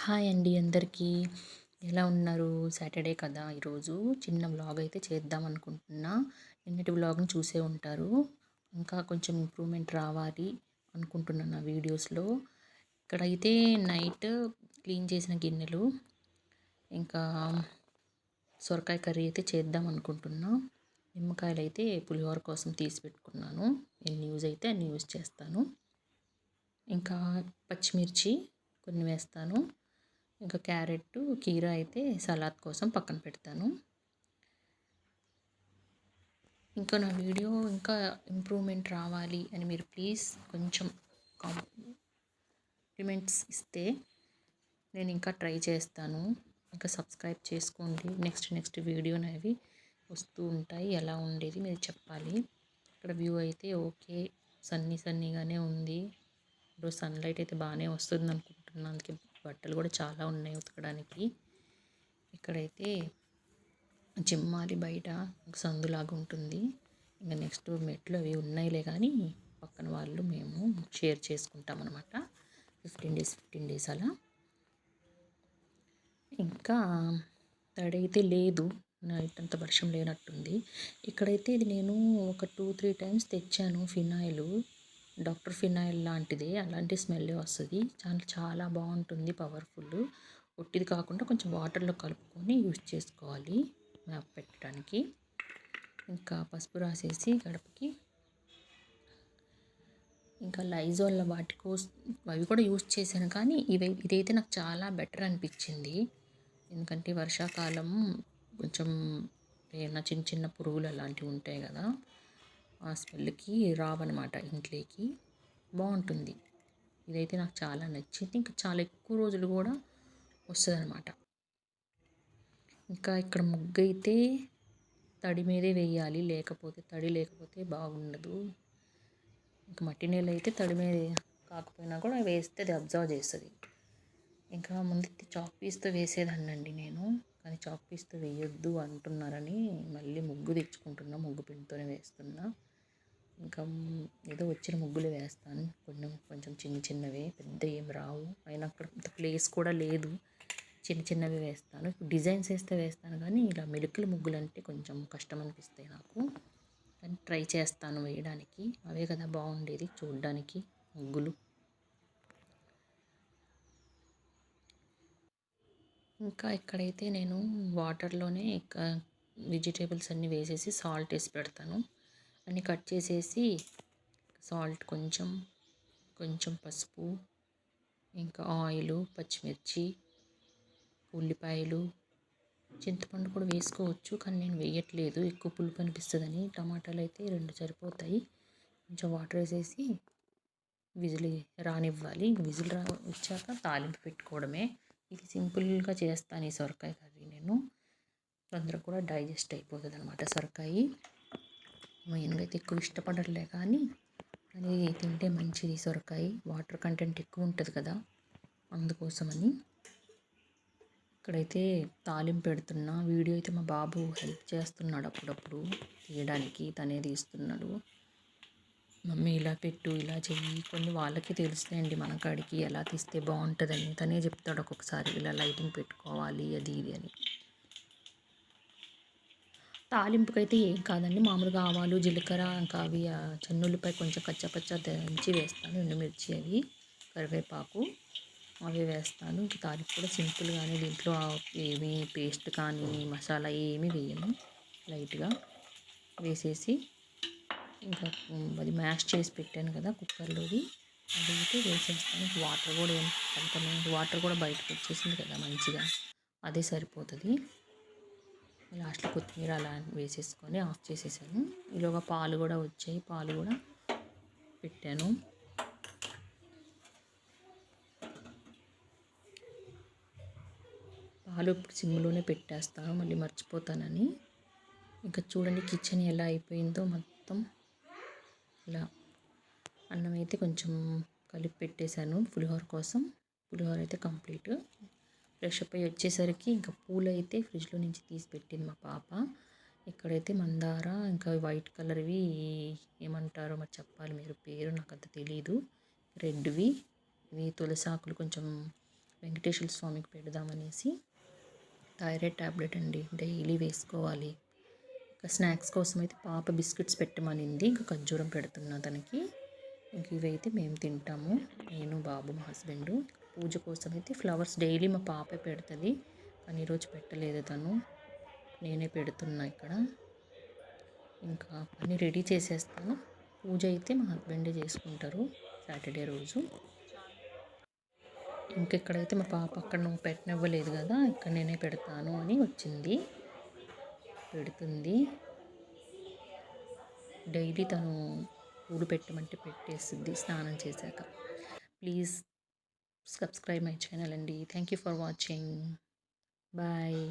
Hi అండి అందరికీ. ఎలా ఉన్నారు? సాటర్డే కదా ఈరోజు. చిన్న వ్లాగ్ అయితే చేద్దాం అనుకుంటున్నా. నిన్నటి వ్లాగ్‌ని చూసే ఉంటారు. ఇంకా కొంచెం ఇంప్రూవ్‌మెంట్ రావాలి అనుకుంటున్నా నా వీడియోస్‌లో. ఇక్కడైతే నైట్ క్లీన్ చేసిన గిన్నెలు, ఇంకా సొరకాయ కర్రీ అయితే చేద్దాం అనుకుంటున్నా. నిమ్మకాయలైతే పులిహోర కోసం తీసి పెట్టుకున్నాను. ఎన్ని యూజ్ అయితే అన్ని యూజ్ చేస్తాను. ఇంకా పచ్చిమిర్చి కొన్ని వేస్తాను. ఇంకా క్యారెట్, కీరా అయితే సలాడ్ కోసం పక్కన పెడతాను. ఇంకా నా వీడియో ఇంకా ఇంప్రూవ్‌మెంట్ రావాలి అని మీరు ప్లీజ్ కొంచెం కాంప్లిమెంట్స్ ఇస్తే నేను ఇంకా ట్రై చేస్తాను. ఇంకా సబ్స్క్రైబ్ చేసుకోండి. నెక్స్ట్ వీడియో అనేవి వస్తూ ఉంటాయి. ఎలా ఉండేది మీరు చెప్పాలి. ఇక్కడ వ్యూ అయితే ఓకే, సన్నీగానే ఉంది. ఈరోజు సన్లైట్ అయితే బాగానే వస్తుంది అనుకుంటున్నాను. అందుకే బట్టలు కూడా చాలా ఉన్నాయి ఉతకడానికి. ఇక్కడైతే చిమ్మాలి బయట సందులాగా ఉంటుంది. ఇంకా నెక్స్ట్ మెట్లు అవి ఉన్నాయిలే కానీ పక్కన వాళ్ళు మేము షేర్ చేసుకుంటాం అనమాట. 15 డేస్ అలా. ఇంకా తడైతే లేదు, నైట్ అంత వర్షం లేనట్టుంది. ఇక్కడైతే ఇది నేను ఒక 2-3 టైమ్స్ తెచ్చాను ఫినాయిల్. డాక్టర్ ఫినాయిల్ లాంటిదే, అలాంటి స్మెల్లే వస్తుంది. చాలా బాగుంటుంది, పవర్ఫుల్. ఒట్టిది కాకుండా కొంచెం వాటర్లో కలుపుకొని యూజ్ చేసుకోవాలి మ్యాప్ పెట్టడానికి. ఇంకా పసుపు రాసేసి గడపకి. ఇంకా లైజాల్ వాటి కోసం అవి కూడా యూజ్ చేశాను, కానీ ఇదైతే నాకు చాలా బెటర్ అనిపించింది. ఎందుకంటే వర్షాకాలం కొంచెం ఏమైనా చిన్న పురుగులు అలాంటివి ఉంటాయి కదా, ఆ స్మెల్కి రావన్నమాట ఇంట్లోకి. బాగుంటుంది. ఇదైతే నాకు చాలా నచ్చింది. ఇంకా చాలా ఎక్కువ రోజులు కూడా వస్తుంది అనమాట. ఇంకా ఇక్కడ ముగ్గు అయితే తడి మీదే వేయాలి, తడి లేకపోతే బాగుండదు. ఇంకా మట్టి నేల అయితే తడి మీద కాకపోయినా కూడా వేస్తే అది అబ్జర్వ్ చేస్తుంది. ఇంకా ముందు చాక్ పీస్తో వేసేదాన్నండి నేను, కానీ చాక్ పీస్తో వేయొద్దు అంటున్నారని మళ్ళీ ముగ్గు తెచ్చుకుంటున్నా. ముగ్గు పిండితోనే వేస్తున్నా. ఇంకా ఏదో వచ్చిన ముగ్గులు వేస్తాను, కొంచెం చిన్నవే, పెద్ద ఏం రావు. అయినా అక్కడ అంత ప్లేస్ కూడా లేదు, చిన్నవి వేస్తాను. డిజైన్స్ వేస్తాను కానీ ఇలా మెలికల ముగ్గులు అంటే కొంచెం కష్టం అనిపిస్తాయి నాకు. కానీ ట్రై చేస్తాను వేయడానికి. అవే కదా బాగుండేది చూడడానికి ముగ్గులు. ఇంకా ఇక్కడైతే నేను వాటర్లోనే వెజిటేబుల్స్ అన్నీ వేసేసి సాల్ట్ వేసి పెడతాను. అన్నీ కట్ చేసేసి సాల్ట్ కొంచెం పసుపు, ఇంకా ఆయిల్, పచ్చిమిర్చి, ఉల్లిపాయలు, చింతపండు కూడా వేసుకోవచ్చు, కానీ నేను వేయట్లేదు, ఎక్కువ పులుపు అనిపిస్తుందని. టమాటాలు అయితే 2 సరిపోతాయి. కొంచెం వాటర్ వేసేసి విజిల్ రానివ్వాలి. విజిల్ వచ్చాక తాలింపు పెట్టుకోవడమే. ఇది సింపుల్గా చేస్తాను ఈ సొరకాయ కర్రీ నేను. తొందరగా కూడా డైజెస్ట్ అయిపోతుంది అనమాట సొరకాయ. మెయిన్గా అయితే ఎక్కువ ఇష్టపడట్లే, కానీ తింటే మంచిది సొరకాయ. వాటర్ కంటెంట్ ఎక్కువ ఉంటుంది కదా, అందుకోసమని. ఇక్కడైతే తాలింపు పెడుతున్నా. వీడియో అయితే మా బాబు హెల్ప్ చేస్తున్నాడు అప్పుడప్పుడు తీయడానికి, తనే తీస్తున్నాడు. మమ్మీ ఇలా పెట్టు, ఇలా చెయ్యి. కొన్ని వాళ్ళకి తెలుస్తాయండి మన కాడికి ఎలా తీస్తే బాగుంటుందని. తనే చెప్తాడు ఒక్కొక్కసారి, ఇలా లైటింగ్ పెట్టుకోవాలి అది ఇది అని. తాలింపుకైతే ఏం కాదండి, మామూలుగా ఆవాలు, జీలకర్ర, ఇంకా అవి చెన్నులపై కొంచెం కచ్చపచ్చ దంచి వేస్తాను. ఎండుమిర్చి, అవి కరివేపాకు అవి వేస్తాను. ఇంకా తాలింపు కూడా సింపుల్గానే, దీంట్లో ఏమీ పేస్ట్ కానీ మసాలా ఏమీ వేయను. లైట్గా వేసేసి ఇంకా అది మ్యాష్ చేసి పెట్టాను కదా కుక్కర్లోది, అది అయితే వేసేస్తాను. వాటర్ కూడా బయటకు వచ్చేసింది కదా మంచిగా, అదే సరిపోతుంది. లాస్ట్లో కొత్తిమీర అలా వేసేసుకొని ఆఫ్ చేసేసాను. ఈలోగా పాలు కూడా వచ్చాయి, పాలు కూడా పెట్టాను. పాలు ఇప్పుడు సిమ్లోనే పెట్టేస్తాను, మళ్ళీ మర్చిపోతానని. ఇంకా చూడండి కిచెన్ ఎలా అయిపోయిందో మొత్తం. ఇలా అన్నం అయితే కొంచెం కలిపి పెట్టేశాను పులిహోర కోసం. పులిహోర అయితే కంప్లీట్. ఫ్రెష్ అప్ అయ్యి వచ్చేసరికి ఇంకా పూలు అయితే ఫ్రిడ్జ్లో నుంచి తీసి పెట్టింది మా పాప. ఇక్కడైతే మందార, ఇంకా వైట్ కలర్వి ఏమంటారో మరి చెప్పాలి మీరు, పేరు నాకు అంత తెలీదు. రెడ్వి ఇవి తులసాకులు కొంచెం వెంకటేశ్వర స్వామికి పెడదామనేసి. థైరాయిడ్ టాబ్లెట్ అండి, డైలీ వేసుకోవాలి. ఇంకా స్నాక్స్ కోసం అయితే పాప బిస్కెట్స్ పెట్టమనింది, ఇంకా ఖర్జూరం పెడుతున్నా తనకి. ఇంక ఇవైతే మేము తింటాము, నేను, బాబు, మా హస్బెండు. పూజ కోసం అయితే ఫ్లవర్స్ డైలీ మా పాపే పెడుతుంది, కానీ ఈరోజు పెట్టలేదు తను, నేనే పెడుతున్నా ఇక్కడ. ఇంకా అన్నీ రెడీ చేసేస్తాను. పూజ అయితే మా హస్బెండే చేసుకుంటారు సాటర్డే రోజు. ఇంకెక్కడైతే మా పాప అక్కడ నువ్వు పెట్టనివ్వలేదు కదా, ఇక్కడ నేనే పెడతాను అని వచ్చింది, పెడుతుంది. డైలీ తను పూలు పెట్టమంటే పెట్టేస్తుంది స్నానం చేశాక. ప్లీజ్ సబ్స్క్రైబ్ మై ఛానల్ అండి. Thank you for watching. Bye.